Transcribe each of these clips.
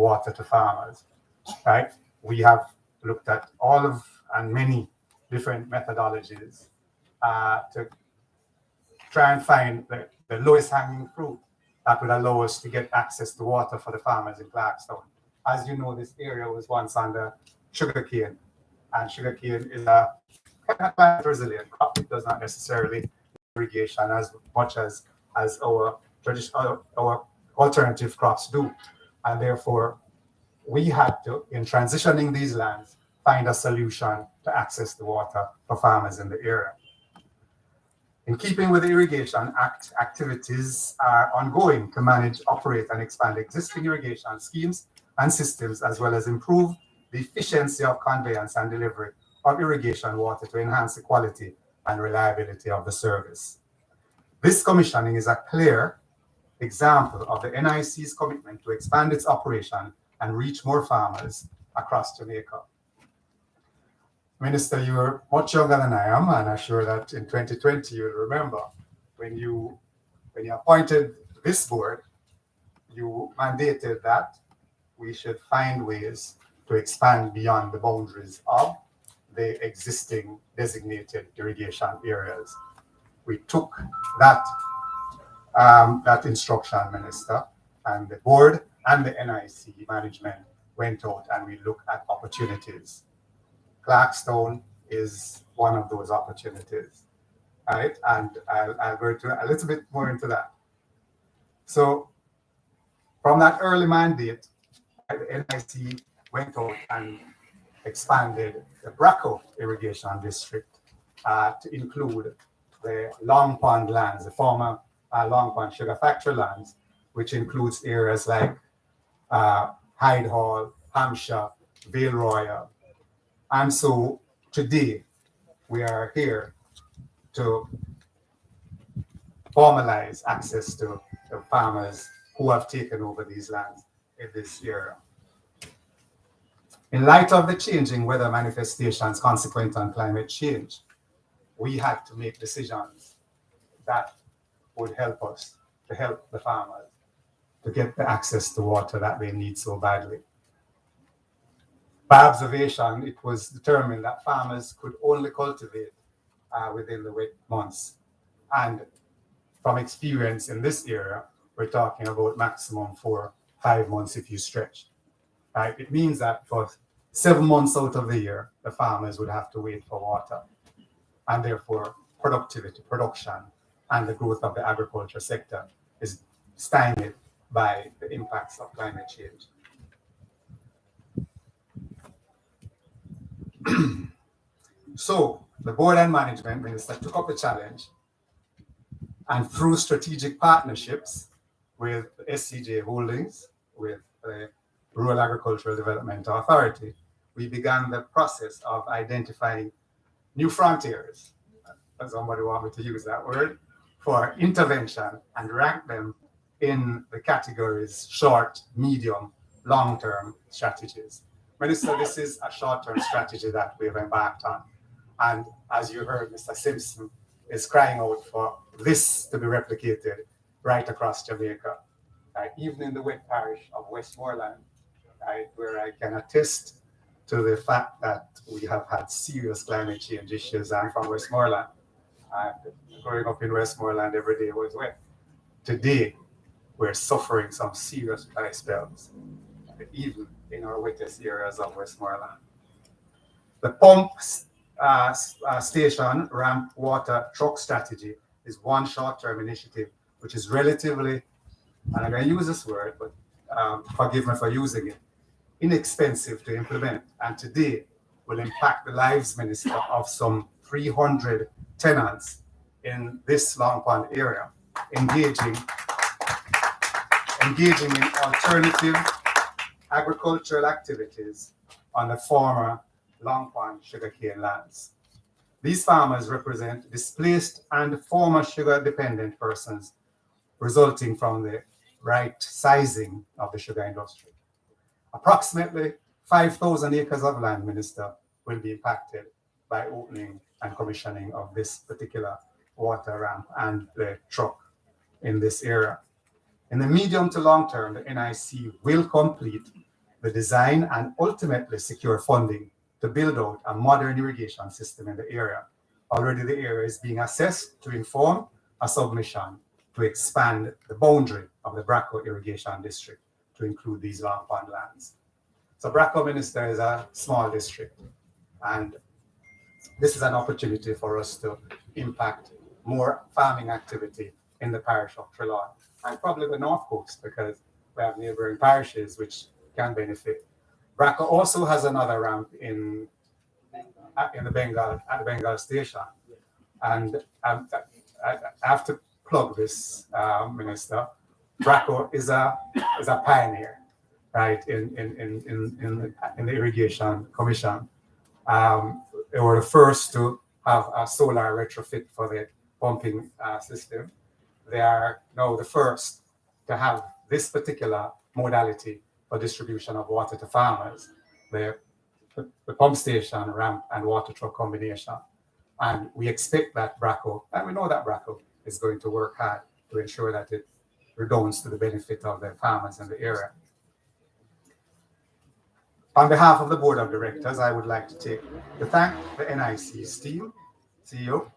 water to farmers, right? We have looked at all of and many different methodologies to try and find the lowest hanging fruit that would allow us to get access to water for the farmers in Clarkstown. As you know, this area was once under sugarcane, and sugarcane is a kind of climate resilient crop. It does not necessarily irrigation as much as our traditional, our alternative crops do. And therefore, we had to, in transitioning these lands, find a solution to access the water for farmers in the area. In keeping with the Irrigation Act, activities are ongoing to manage, operate, and expand existing irrigation schemes and systems, as well as improve the efficiency of conveyance and delivery of irrigation water to enhance the quality and reliability of the service. This commissioning is a clear example of the NIC's commitment to expand its operation and reach more farmers across Jamaica. Minister, you're much younger than I am, and I'm sure that in 2020 you'll remember when you appointed this board, you mandated that we should find ways to expand beyond the boundaries of the existing designated irrigation areas. We took that instruction, Minister, and the board and the NIC management went out and we looked at opportunities. Clarkstown is one of those opportunities, right? And I'll go into a little bit more into that. So from that early mandate, the NIC went out and expanded the Braco irrigation district to include the Long Pond lands, the former Long Pond sugar factory lands, which includes areas like Hyde Hall, Hampshire, Vale Royal. And so today we are here to formalize access to the farmers who have taken over these lands in this area. In light of the changing weather manifestations consequent on climate change, we had to make decisions that would help us to help the farmers to get the access to water that they need so badly. By observation, it was determined that farmers could only cultivate within the wet months. And from experience in this area, we're talking about maximum 4-5 months if you stretch. Right? It means that for 7 months out of the year, the farmers would have to wait for water. And therefore, productivity, production, and the growth of the agriculture sector is stymied by the impacts of climate change. So the board and management minister took up the challenge, and through strategic partnerships with SCJ Holdings, with the Rural Agricultural Development Authority, we began the process of identifying new frontiers, if somebody want me to use that word, for intervention and rank them in the categories short, medium, long-term strategies. Minister, this is a short-term strategy that we've embarked on. And as you heard, Mr. Simpson is crying out for this to be replicated right across Jamaica, even in the wet parish of Westmoreland, where I can attest to the fact that we have had serious climate change issues. I'm from Westmoreland, and growing up in Westmoreland every day was wet. Today, we're suffering some serious dry spells, even in our wettest areas of Westmoreland. The pump station ramp water truck strategy is one short-term initiative, which is relatively, and I'm going to use this word, but forgive me for using it, inexpensive to implement, and today will impact the lives, Minister, of some 300 tenants in this Long Pond area, engaging in alternative agricultural activities on the former Long Pond sugarcane lands. These farmers represent displaced and former sugar-dependent persons resulting from the right sizing of the sugar industry. Approximately 5,000 acres of land, Minister, will be impacted by opening and commissioning of this particular water ramp and the truck in this area. In the medium to long term, the NIC will complete the design and ultimately secure funding to build out a modern irrigation system in the area. Already the area is being assessed to inform a submission to expand the boundary of the Bracco Irrigation District to include these long pond lands. So Bracco, Minister, is a small district, and this is an opportunity for us to impact more farming activity in the parish of Trelawney and probably the North Coast, because we have neighboring parishes which can benefit. Bracco also has another ramp in the Bengal station, and I have to plug this, Minister. Bracco is a pioneer, right, in the Irrigation Commission. They were the first to have a solar retrofit for the pumping system. They are now the first to have this particular modality for distribution of water to farmers, the pump station, ramp, and water truck combination. And we expect that Bracco, and we know that Bracco is going to work hard to ensure that it redounds to the benefit of the farmers in the area. On behalf of the Board of Directors, I would like to thank the NIC's team, CEO,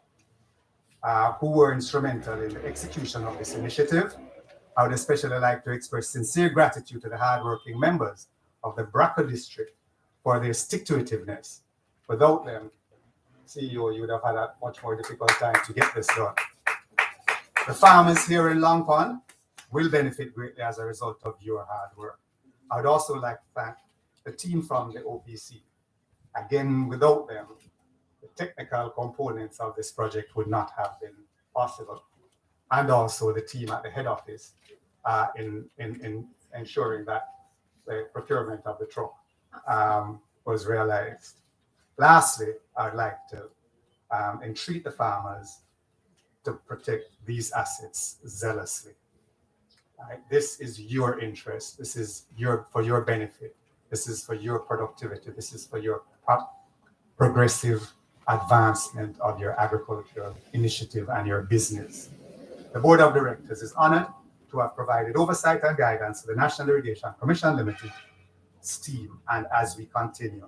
who were instrumental in the execution of this initiative. I would especially like to express sincere gratitude to the hardworking members of the Bracco District for their stick-to-itiveness. Without them, CEO, you would have had a much more difficult time to get this done. The farmers here in Long Pond will benefit greatly as a result of your hard work. I would also like to thank the team from the OPC. Again, without them, the technical components of this project would not have been possible. And also the team at the head office in ensuring that the procurement of the truck was realized. Lastly, I'd like to entreat the farmers to protect these assets zealously. Right? This is your interest. This is for your benefit. This is for your productivity. This is for your progressive advancement of your agricultural initiative and your business. The Board of Directors is honored to have provided oversight and guidance to the National Irrigation Commission Limited team, and as we continue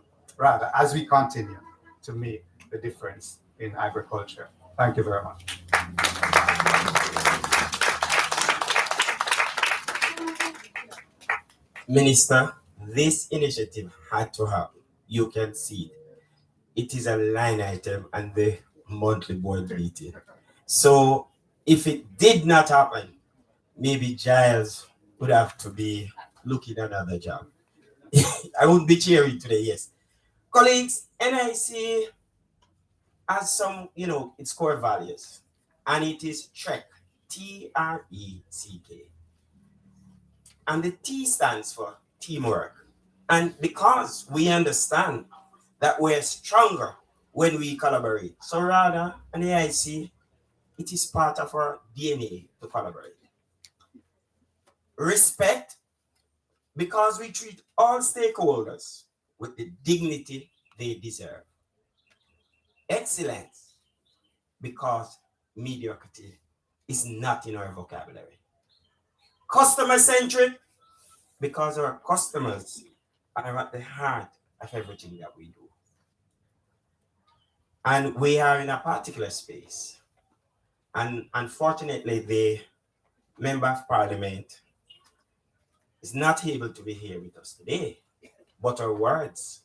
to make the difference in agriculture. Thank you very much. Minister, this initiative had to happen. You can see it. It is a line item and the monthly board meeting. So if it did not happen, maybe Giles would have to be looking at another job. I wouldn't be cheering today, yes. Colleagues, NIC has some, its core values, and it is TRECK, T-R-E-C-K. And the T stands for teamwork. And because we understand that we're stronger when we collaborate, so rather, an NIC, it is part of our DNA to collaborate. Respect, because we treat all stakeholders with the dignity they deserve. Excellence, because mediocrity is not in our vocabulary. Customer-centric, because our customers are at the heart of everything that we do. And we are in a particular space. And unfortunately, the Member of Parliament is not able to be here with us today, but our words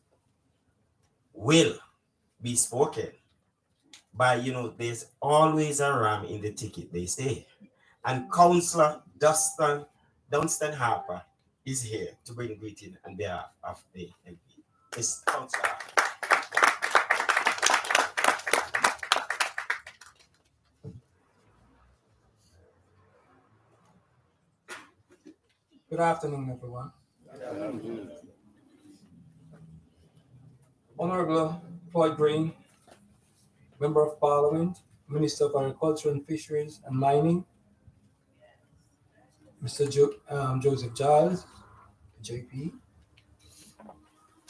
will be spoken by, there's always a ram in the ticket, they say. And Councillor Dunstan Harper is here to bring greeting on behalf of the MP. It's Councillor Harper. Good afternoon, everyone. Honorable Floyd Green, Member of Parliament, Minister of Agriculture and Fisheries and Mining, Mr. Joseph Giles, JP.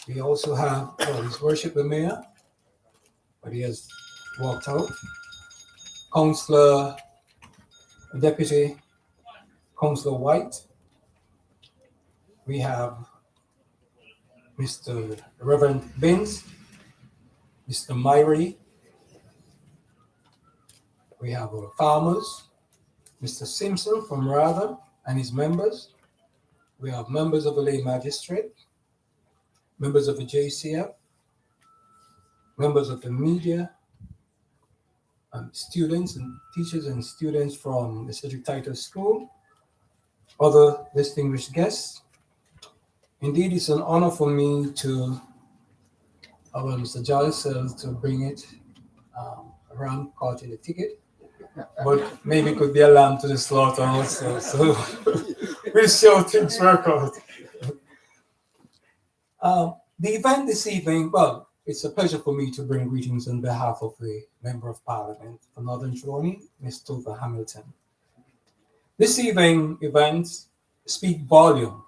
We also have His Worship the Mayor, but he has walked out. Councillor Deputy Councillor White. We have Mr. Reverend Binns, Mr. Myrie. We have our farmers, Mr. Simpson from Rather and his members. We have members of the lay magistrate, members of the JCF, members of the media, students and teachers and students from the Cedric Titus School, other distinguished guests. Indeed, it's an honor for me to, Mr. Giles says to bring it around, caught in the ticket, but maybe it could be a lamb to the slaughter also. So we'll see how things work out. The event this evening, well, it's a pleasure for me to bring greetings on behalf of the Member of Parliament for Northern Trelawney, Ms. Tova Hamilton. This evening events speak volume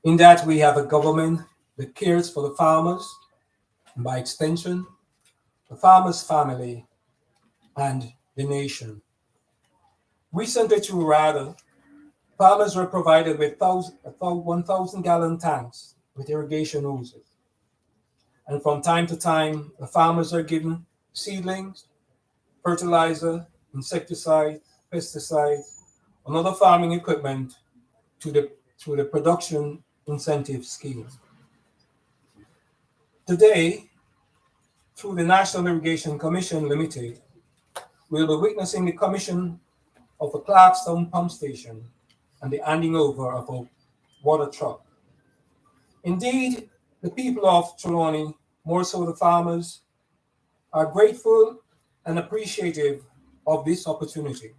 in that we have a government that cares for the farmers, and by extension, the farmers' family and the nation. Recently through RADA, farmers were provided with 1,000 gallon tanks with irrigation hoses. And from time to time, the farmers are given seedlings, fertilizer, insecticides, pesticides, and other farming equipment through the production incentive scheme. Today, through the National Irrigation Commission Limited, we'll be witnessing the commission of a Clarkstown pump station and the handing over of a water truck. Indeed, the people of Trelawney, more so the farmers, are grateful and appreciative of this opportunity.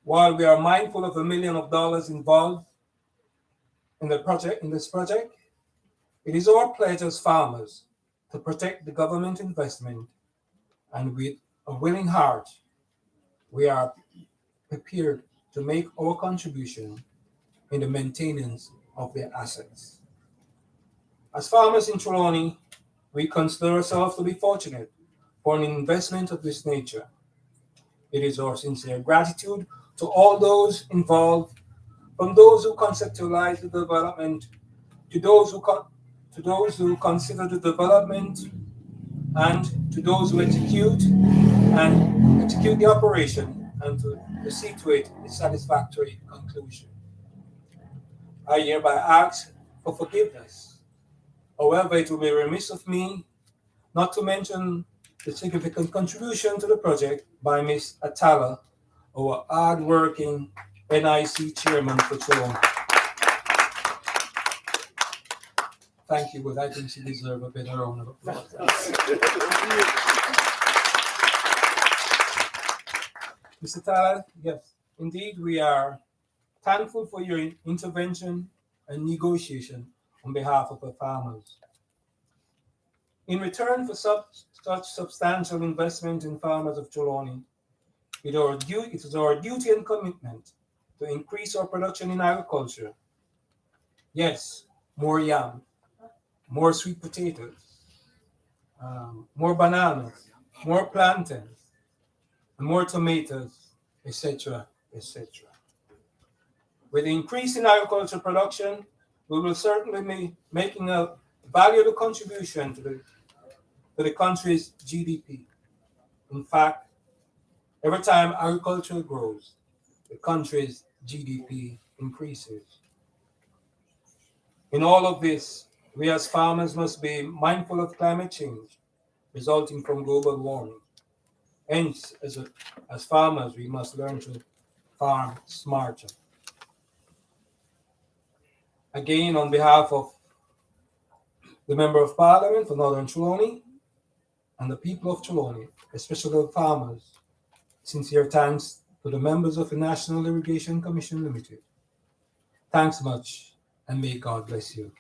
While we are mindful of $1 million involved in this project, it is our pledge as farmers to protect the government investment, and with a willing heart, we are prepared to make our contribution in the maintenance of their assets. As farmers in Trelawney, we consider ourselves to be fortunate for an investment of this nature. It is our sincere gratitude to all those involved, from those who conceptualize the development to those who consider the development, and to those who execute the operation and to see to it a satisfactory conclusion. I hereby ask for forgiveness. However, it will be remiss of me not to mention the significant contribution to the project by Ms. Atala, our hard-working NIC chairman for Trelawney. Thank you, but I think she deserves a better round of applause. Mr. Tyler, yes, indeed, we are thankful for your intervention and negotiation on behalf of the farmers. In return for such substantial investment in farmers of Trelawney, it is our duty and commitment to increase our production in agriculture. Yes, more yam, more sweet potatoes, more bananas, more plantains, and more tomatoes, etc., etc. With the increase in agricultural production, we will certainly be making a valuable contribution to the country's GDP. In fact, every time agriculture grows, the country's GDP increases. In all of this, we as farmers must be mindful of climate change resulting from global warming. Hence, as farmers, we must learn to farm smarter. Again, on behalf of the Member of Parliament for Northern Trelawney and the people of Trelawney, especially the farmers, sincere thanks to the members of the National Irrigation Commission Limited. Thanks much, and may God bless you.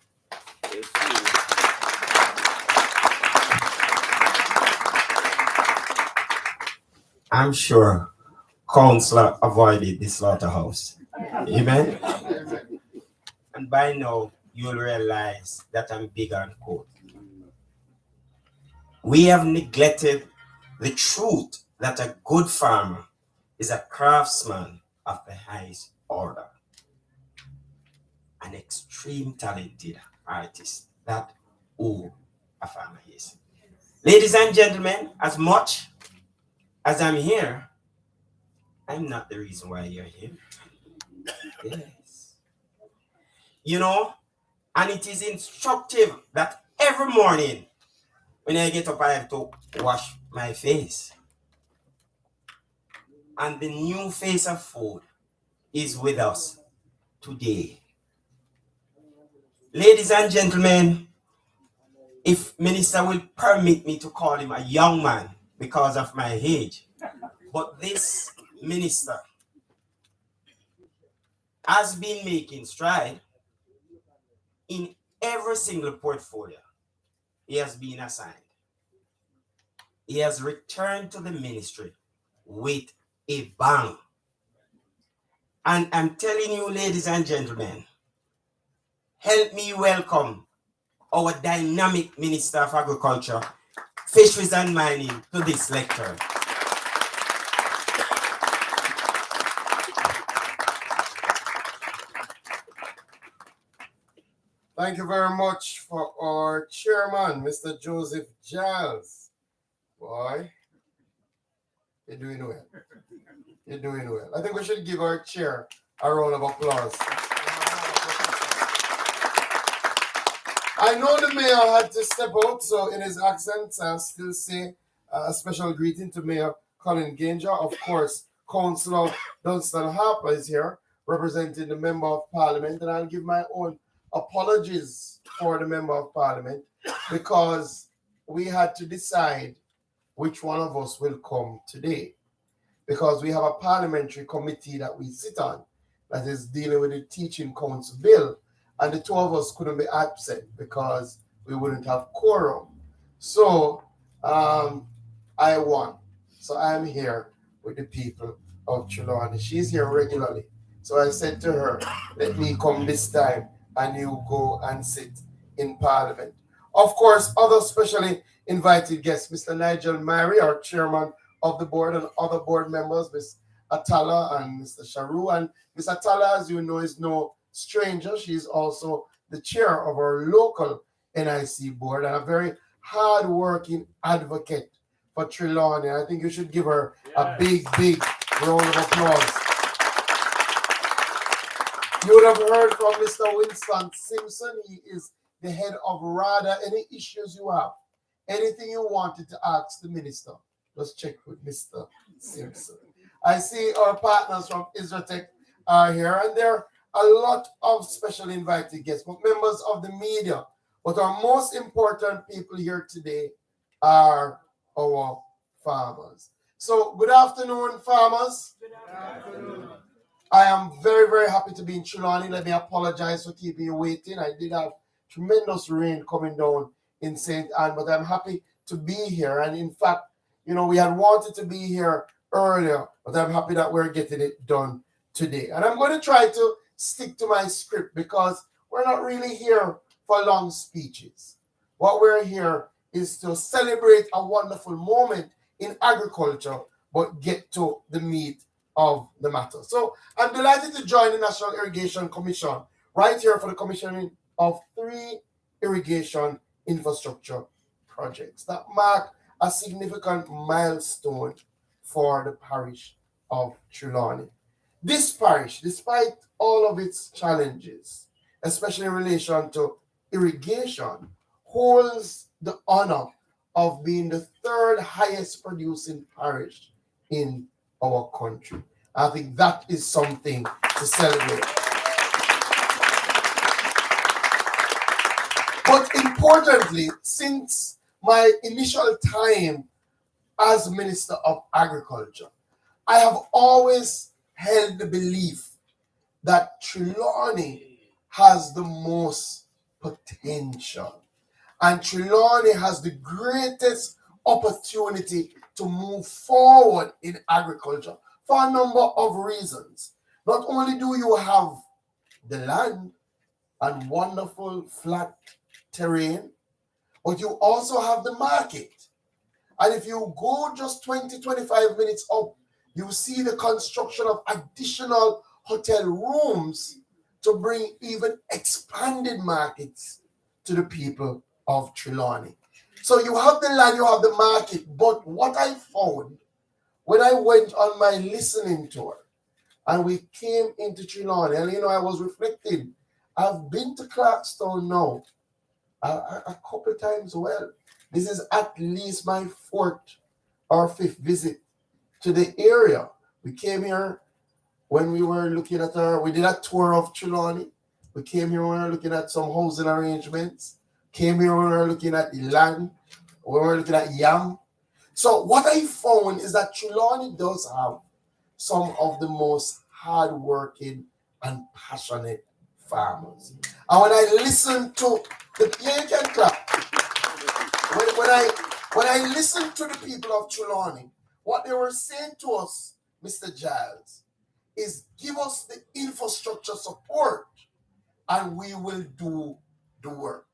I'm sure Councillor avoided the slaughterhouse. Amen. And by now, you'll realize that I'm big on code. We have neglected the truth that a good farmer is a craftsman of the highest order, an extreme talented artist. That who a farmer is. Ladies and gentlemen, as much as I'm here, I'm not the reason why you're here. Yes. You know, and it is instructive that every morning when I get up, I have to wash my face. And the new face of food is with us today. Ladies and gentlemen, if Minister will permit me to call him a young man because of my age, but this minister has been making stride in every single portfolio he has been assigned. He has returned to the ministry with a bang. And I'm telling you, ladies and gentlemen, help me welcome our dynamic Minister of Agriculture, Fisheries and Mining to this lecture. Thank you very much for our chairman, Mr. Joseph Giles. Boy, you're doing well. You're doing well. I think we should give our chair a round of applause. I know the mayor had to step out, so in his accents, I'll still say a special greeting to Mayor Colin Ganger. Of course, Councillor Dunstan Harper is here, representing the Member of Parliament, and I'll give my own apologies for the Member of Parliament because we had to decide which one of us will come today, because we have a parliamentary committee that we sit on that is dealing with the Teaching Council bill, and the two of us couldn't be absent because we wouldn't have quorum. So I won. So I'm here with the people of Trelawney. She's here regularly. So I said to her, let me come this time and you go and sit in Parliament. Of course, other specially invited guests, Mr. Nigel Mary, our chairman of the board, and other board members, Ms. Atala and Mr. Sharu. And Ms. Atala, as you know, is no stranger. She's also the chair of our local NIC board and a very hard-working advocate for Trelawney. I think you should give her a big round of applause. You would have heard from Mr. Winston Simpson. He is the head of RADA. Any issues you have, anything you wanted to ask the minister, just check with Mr. Simpson. I see our partners from Isratech are here, and there are a lot of special invited guests, but members of the media. But our most important people here today are our farmers. So good afternoon, farmers. Good afternoon. I am very happy to be in Trelawney. Let me apologize for keeping you waiting. I did have tremendous rain coming down in St. Anne, but I'm happy to be here. And in fact, you know, we had wanted to be here earlier, but I'm happy that we're getting it done today. And I'm going to try to stick to my script because we're not really here for long speeches. What we're here is to celebrate a wonderful moment in agriculture, but get to the meat of the matter. So I'm delighted to join the National Irrigation Commission right here for the commissioning of 3 irrigation infrastructure projects that mark a significant milestone for the parish of Trelawney. This parish, despite all of its challenges, especially in relation to irrigation, holds the honor of being the 3rd highest producing parish in our country. I think that is something to celebrate. But importantly, since my initial time as Minister of Agriculture, I have always held the belief that Trelawney has the most potential. And Trelawney has the greatest opportunity to move forward in agriculture for a number of reasons. Not only do you have the land and wonderful flat terrain, but you also have the market. And if you go just 20-25 minutes up, you see the construction of additional hotel rooms to bring even expanded markets to the people of Trelawney. So you have the land, you have the market, but what I found when I went on my listening tour and we came into Trelawney, and I was reflecting, I've been to Clarkstown now a couple times. Well, this is at least my fourth or fifth visit to the area. We came here when we were looking at we did a tour of Trelawney. We came here when we were looking at some housing arrangements. Came here when we were looking at the land. We were looking at yam. So what I found is that Trelawney does have some of the most hardworking and passionate farmers. And when I listen to the PHN Club, when I listen to the people of Trelawney, what they were saying to us, Mr. Giles, is give us the infrastructure support and we will do the work.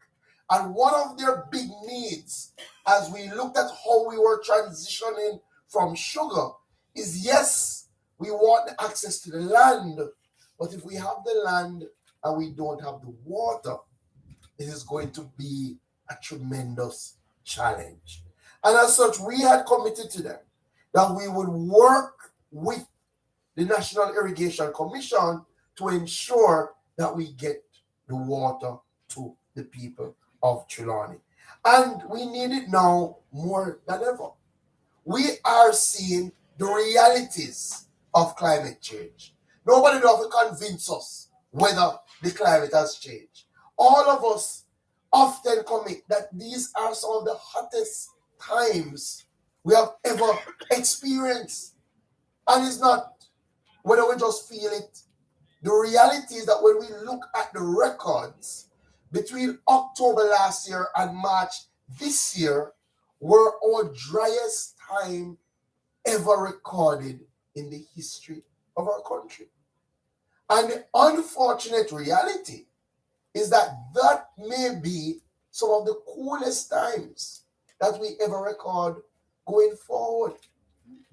And one of their big needs, as we looked at how we were transitioning from sugar, is yes, we want the access to the land, but if we have the land and we don't have the water, it is going to be a tremendous challenge. And as such, we had committed to them that we would work with the National Irrigation Commission to ensure that we get the water to the people of Trelawney. And we need it now more than ever. We are seeing the realities of climate change. Nobody will have to convince us whether the climate has changed. All of us often commit that these are some of the hottest times we have ever experienced. And it's not whether we just feel it. The reality is that when we look at the records between October last year and March this year were our driest time ever recorded in the history of our country. And the unfortunate reality is that that may be some of the coolest times that we ever record going forward,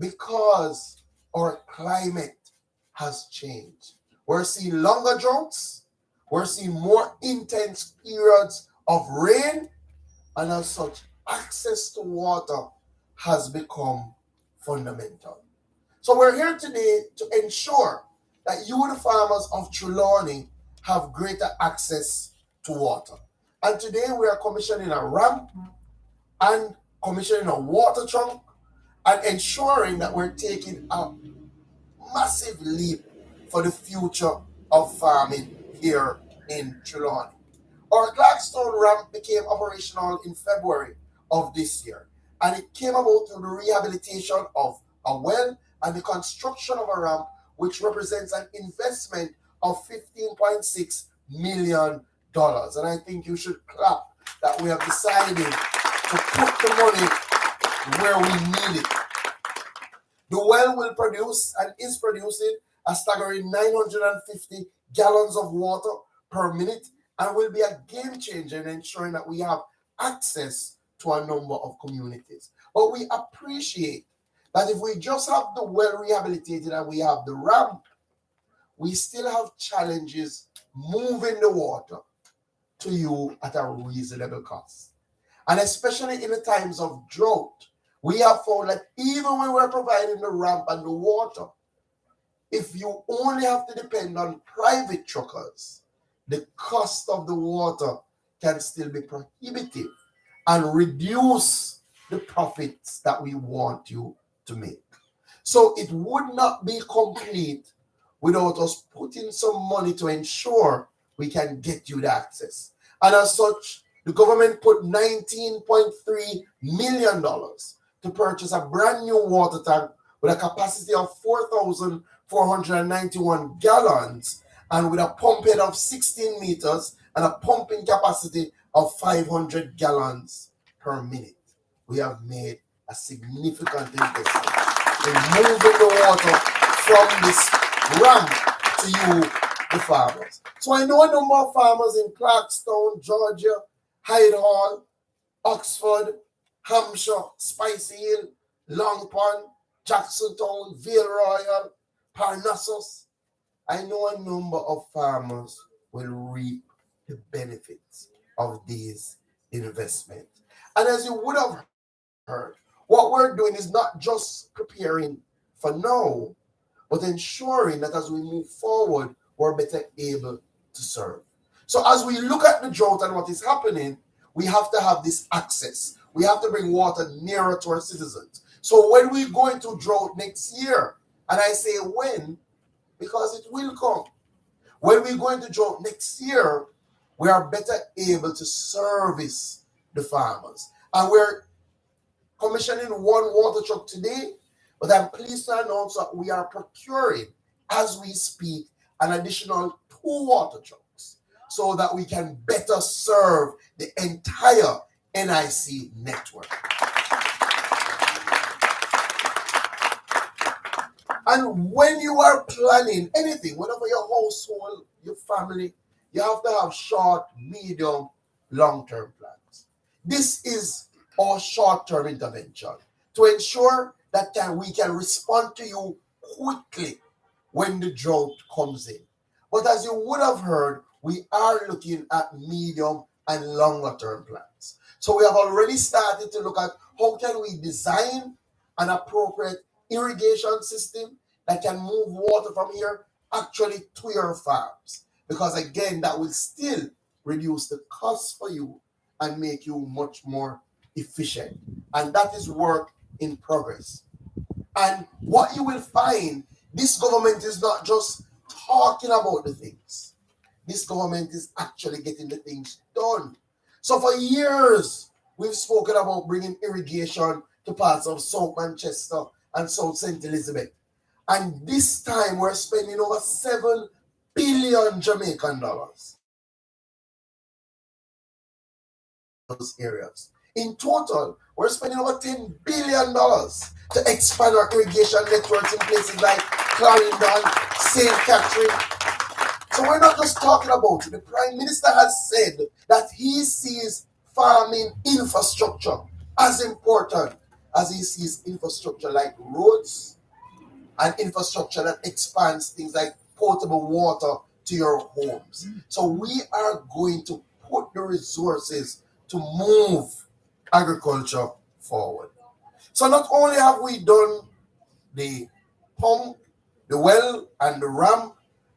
because our climate has changed. We're seeing longer droughts, we're seeing more intense periods of rain, and as such, access to water has become fundamental. So we're here today to ensure that you, the farmers of Trelawney, have greater access to water. And today we are commissioning a ramp and commissioning a water trunk and ensuring that we're taking a massive leap for the future of farming here in Trelawney. Our Clarkstown ramp became operational in February of this year, and it came about through the rehabilitation of a well and the construction of a ramp, which represents an investment of $15.6 million. And I think you should clap that we have decided to put the money where we need it. The well will produce and is producing a staggering 950 gallons of water per minute and will be a game changer in ensuring that we have access to a number of communities. But we appreciate that if we just have the well rehabilitated and we have the ramp, we still have challenges moving the water to you at a reasonable cost. And especially in the times of drought, we have found that even when we're providing the ramp and the water, if you only have to depend on private truckers, the cost of the water can still be prohibitive and reduce the profits that we want you to make. So it would not be complete without us putting some money to ensure we can get you the access. And as such, the government put $19.3 million to purchase a brand new water tank with a capacity of 4,491 gallons and with a pump head of 16 meters and a pumping capacity of 500 gallons per minute. We have made a significant investment in moving the water from this ramp to you, the farmers. So I know a number of farmers in Clarkstown, Georgia, Hyde Hall, Oxford, Hampshire, Spicy Hill, Long Pond, Jacksontown, Vale Royal, Parnassus. I know a number of farmers will reap the benefits of these investments. And as you would have heard, what we're doing is not just preparing for now, but ensuring that as we move forward, we're better able to serve. So as we look at the drought and what is happening, we have to have this access. We have to bring water nearer to our citizens. So when we go into drought next year, and I say when, because it will come. When we go into drought next year, we are better able to service the farmers. And we're commissioning one water truck today, but I'm pleased to announce that we are procuring, as we speak, an additional 2 water trucks so that we can better serve the entire NIC network. And when you are planning anything, whatever your household, your family, you have to have short, medium, long-term plans. This is our short-term intervention to ensure that we can respond to you quickly when the drought comes in. But as you would have heard, we are looking at medium and longer-term plans. So we have already started to look at how can we design an appropriate irrigation system that can move water from here actually to your farms. Because again, that will still reduce the cost for you and make you much more efficient. And that is work in progress. And what you will find, this government is not just talking about the things. This government is actually getting the things done. So for years, we've spoken about bringing irrigation to parts of South Manchester and South St. Elizabeth. And this time we're spending over 7 billion Jamaican dollars. Those areas. In total, we're spending over $10 billion to expand our irrigation networks in places like Clarendon, St. Catherine. So we're not just talking about it. The Prime Minister has said that he sees farming infrastructure as important as he sees infrastructure like roads and infrastructure that expands things like potable water to your homes. So we are going to put the resources to move agriculture forward. So not only have we done the pump, the well, and the ramp,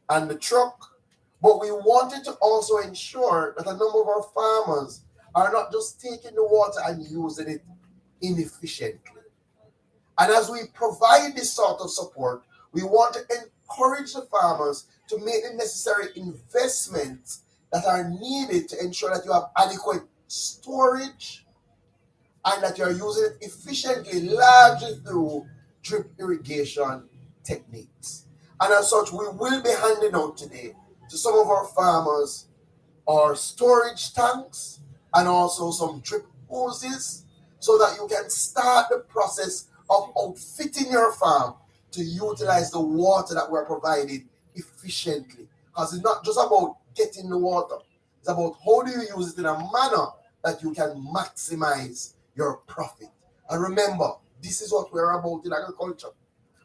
and the truck, but we wanted to also ensure that a number of our farmers are not just taking the water and using it inefficiently. And as we provide this sort of support, we want to encourage the farmers to make the necessary investments that are needed to ensure that you have adequate storage and that you're using it efficiently, largely through drip irrigation techniques. And as such, we will be handing out today to some of our farmers our storage tanks and also some drip hoses so that you can start the process of outfitting your farm to utilize the water that we're providing efficiently. Because it's not just about getting the water. It's about how do you use it in a manner that you can maximize your profit. And remember, this is what we're about in agriculture.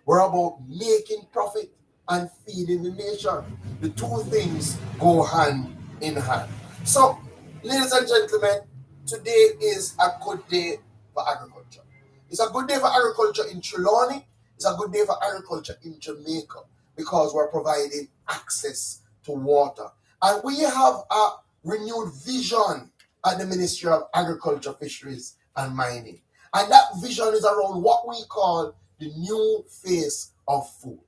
We're about making profit and feeding the nation. The two things go hand in hand. So, ladies and gentlemen, today is a good day for agriculture. It's a good day for agriculture in Trelawney. It's a good day for agriculture in Jamaica because we're providing access to water. And we have a renewed vision at the Ministry of Agriculture, Fisheries and Mining. And that vision is around what we call the new face of food,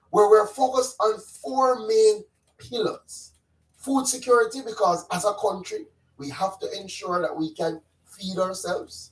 where we're focused on 4 main pillars. Food security, because as a country, we have to ensure that we can feed ourselves.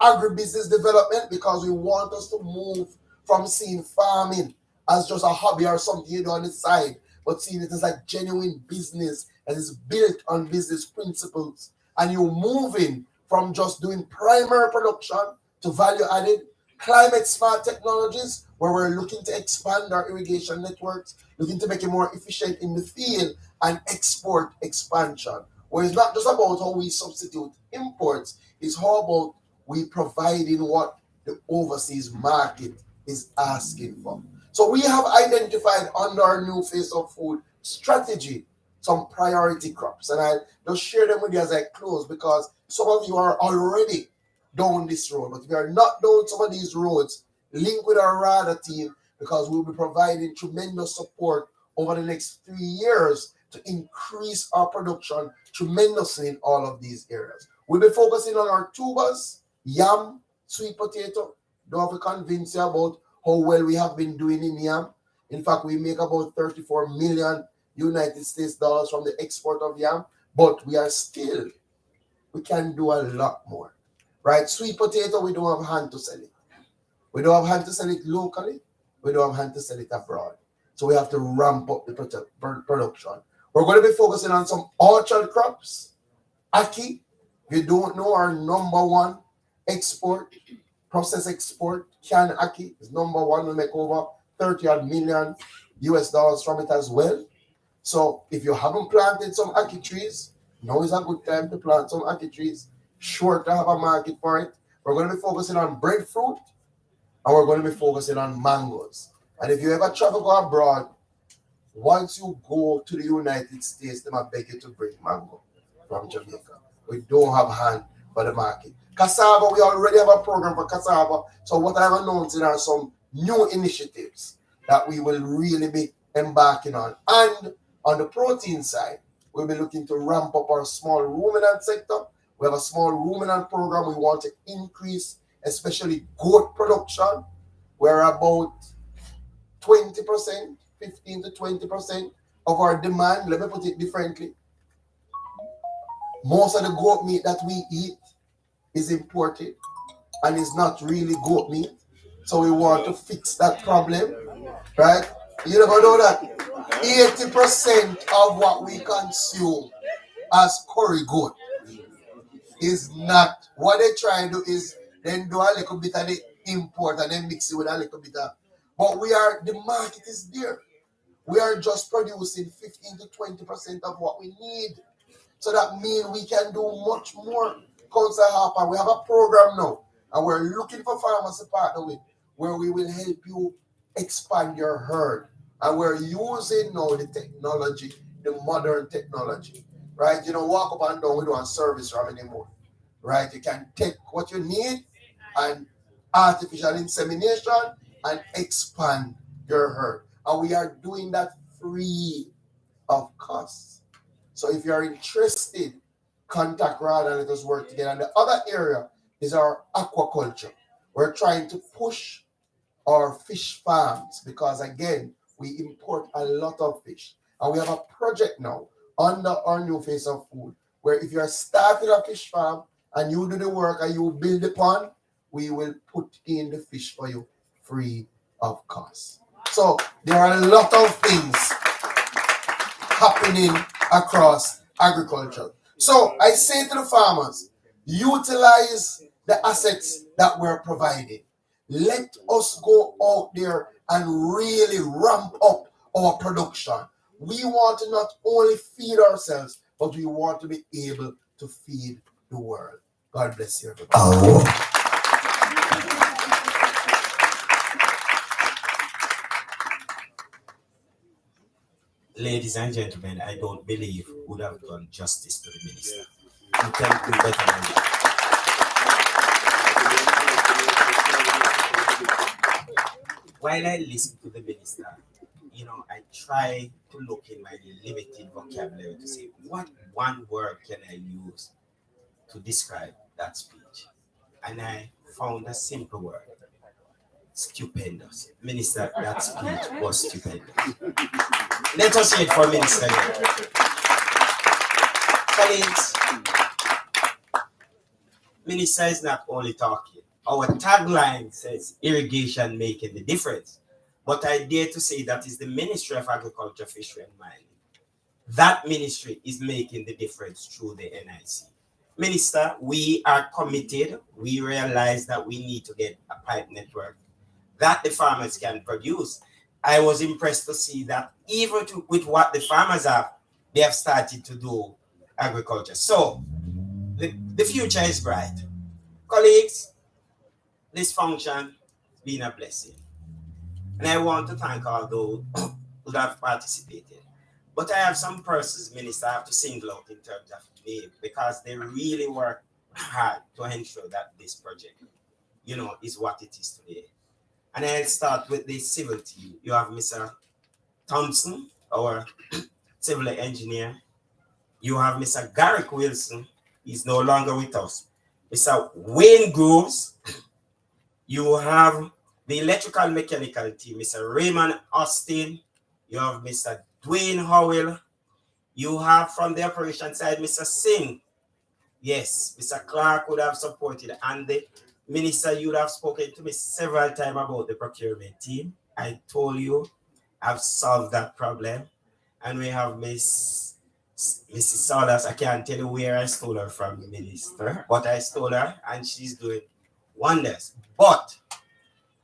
Agribusiness development, because we want us to move from seeing farming as just a hobby or something you do on the side, but seeing it as a genuine business that is built on business principles. And you're moving from just doing primary production to value added, climate smart technologies, where we're looking to expand our irrigation networks, looking to make it more efficient in the field, and export expansion, where it's not just about how we substitute imports, it's how about we providing what the overseas market is asking for. So we have identified under our new face of food strategy some priority crops. And I just share them with you as I close, because some of you are already down this road. But if you are not down some of these roads, link with our RADA team, because we'll be providing tremendous support over the next 3 years to increase our production tremendously in all of these areas. We'll be focusing on our tubers, yam, sweet potato. Don't have to convince you about how well we have been doing in yam. In fact, we make about 34 million United States dollars from the export of yam, but we can do a lot more, right? Sweet potato, we don't have hand to sell it. We don't have hand to sell it locally. We don't have hand to sell it abroad. So we have to ramp up the production. We're going to be focusing on some orchard crops. Ackee, if you don't know, our number one export, process export, canned ackee is number one. We make over 30 million US dollars from it as well. So if you haven't planted some ackee trees, now is a good time to plant some ackee trees. Sure to have a market for it. We're going to be focusing on breadfruit, and we're going to be focusing on mangoes. And if you ever travel go abroad, once you go to the United States, they might beg you to bring mango from Jamaica. We don't have hand for the market. Cassava, we already have a program for cassava. So what I'm announcing are some new initiatives that we will really be embarking on. And on the protein side, we'll be looking to ramp up our small ruminant sector. We have a small ruminant program. We want to increase, especially goat production. We're about 20%, 15 to 20% of our demand. Let me put it differently. Most of the goat meat that we eat is imported and is not really goat meat. So we want to fix that problem, right? You never know that 80% of what we consume as curry goat is not. What they try to do is then do a little bit of the import and then mix it with a little bit of. But the market is there. We are just producing 15 to 20% of what we need. So that means we can do much more. Council Harper, we have a program now, and we're looking for farmers to partner with, where we will help you expand your herd. And we're using now the technology, the modern technology, right? You don't walk up and down, we don't have service ram anymore, right? You can take what you need and artificial insemination and expand your herd. And we are doing that free of cost. So if you're interested, contact RADA and let us work together. And the other area is our aquaculture. We're trying to push our fish farms because, again, we import a lot of fish. And we have a project now under our new face of food where if you're starting a fish farm and you do the work and you build the pond, we will put in the fish for you free of cost. So there are a lot of things happening across agriculture. So I say to the farmers, utilize the assets that we're providing. Let us go out there and really ramp up our production. We want to not only feed ourselves, but we want to be able to feed the world. God bless you, everybody. Oh. Ladies and gentlemen, I don't believe would have done justice to the minister. You can do better than that. While I listen to the minister, I try to look in my limited vocabulary to say, what one word can I use to describe that speech? And I found a simple word. Stupendous. Minister, that speech was stupendous. Let us hear it for Minister. Colleagues, Minister is not only talking. Our tagline says irrigation making the difference. But I dare to say that is the Ministry of Agriculture, Fisheries and Mining. That ministry is making the difference through the NIC. Minister, we are committed. We realize that we need to get a pipe network that the farmers can produce. I was impressed to see that even with what the farmers have, they have started to do agriculture. So the future is bright. Colleagues, this function has been a blessing. And I want to thank all those who have participated. But I have some persons, Minister, I have to single out in terms of name because they really work hard to ensure that this project, is what it is today. And I'll start with the civil team. You have Mr. Thompson, our civil engineer. You have Mr. Garrick Wilson. He's no longer with us. Mr. Wayne Groves. You have the electrical mechanical team, Mr. Raymond Austin. You have Mr. Dwayne Howell. You have from the operation side, Mr. Singh. Yes, Mr. Clark would have supported. And the minister, you would have spoken to me several times about the procurement team. I told you I've solved that problem. And we have Mrs. Saunders. I can't tell you where I stole her from, the minister, but I stole her and she's doing wonders. But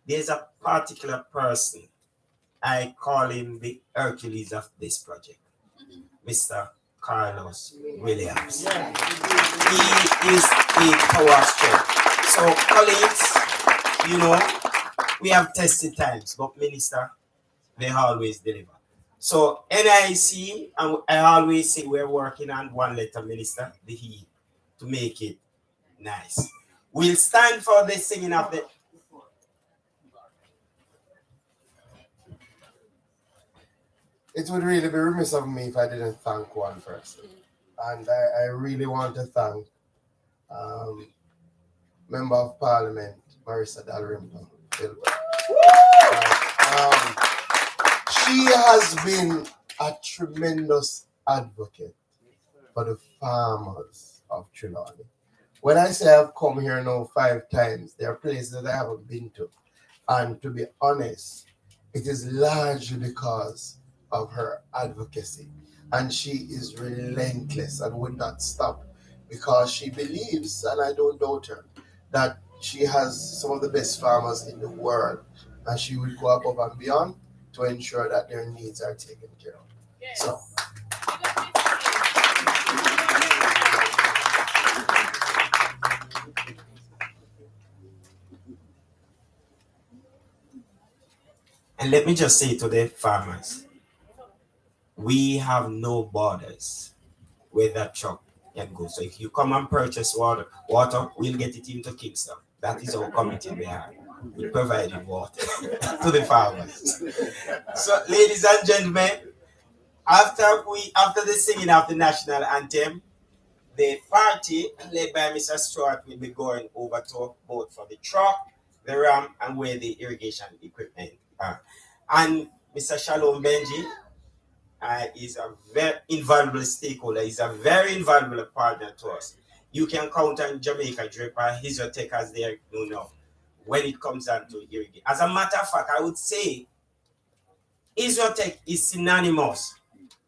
there's a particular person, I call him the Hercules of this project, Mr. Carlos Williams. He is a power strength. So, colleagues, we have tested times, but minister, they always deliver. So, NIC, and I always say we're working on one letter, minister, the he, to make it nice. We'll stand for the singing of the. It would really be remiss of me if I didn't thank one person. And I really want to thank Member of Parliament, Marissa Dalrymple. She has been a tremendous advocate for the farmers of Trelawney. When I say I've come here now 5 times, there are places that I haven't been to. And to be honest, it is largely because of her advocacy. And she is relentless and would not stop because she believes, and I don't doubt her, that she has some of the best farmers in the world. And she will go above and beyond to ensure that their needs are taken care of. Yes. So. And let me just say to the farmers, we have no borders where that truck can go. So if you come and purchase water, we'll get it into Kingston. That is our committee we have. We provided water to the farmers. So, ladies and gentlemen, after the singing of the national anthem, the party led by Mr. Stewart will be going over to both for the truck, the ram, and where the irrigation equipment are. And Mr. Shalom Benji is a very invaluable stakeholder. He's a very invaluable partner to us. You can count on Jamaica Drip and his tech as they know when it comes down to irrigation. As a matter of fact, I would say Israeltech is synonymous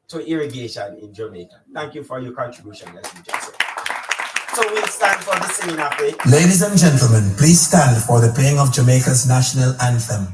to irrigation in Jamaica. Thank you for your contribution, as you just said. So we'll stand for the singing of it. Ladies and gentlemen, please stand for the playing of Jamaica's national anthem.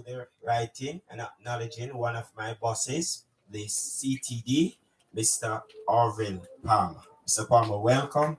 The writing and acknowledging one of my bosses, the CTD, Mr. Orvin Palmer. Mr. Palmer, welcome.